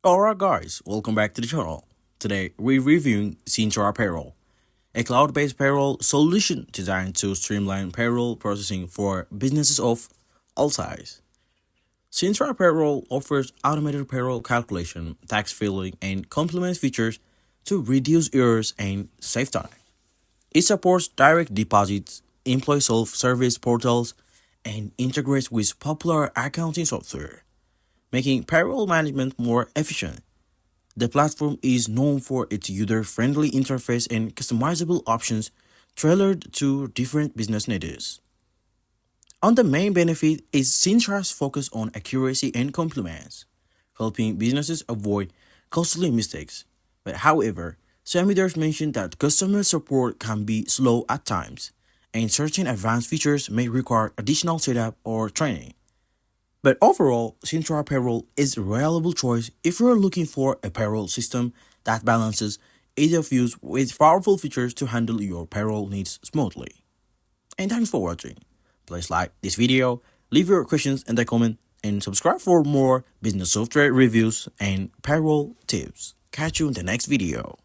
Alright guys, welcome back to the channel. Today we're reviewing Cintra Payroll, a cloud-based payroll solution designed to streamline payroll processing for businesses of all sizes. Cintra Payroll offers automated payroll calculation, tax filing, and complement features to reduce errors and save time. It supports direct deposits, employee self-service portals, and integrates with popular accounting software, making payroll management more efficient. The platform is known for its user-friendly interface and customizable options tailored to different business needs. On the main benefit is Cintra's focus on accuracy and compliments, helping businesses avoid costly mistakes. But however, some users mention that customer support can be slow at times, and certain advanced features may require additional setup or training. But overall, Cintra Payroll is a reliable choice if you're looking for a payroll system that balances ease of use with powerful features to handle your payroll needs smoothly. And thanks for watching. Please like this video, leave your questions in the comment, and subscribe for more business software reviews and payroll tips. Catch you in the next video.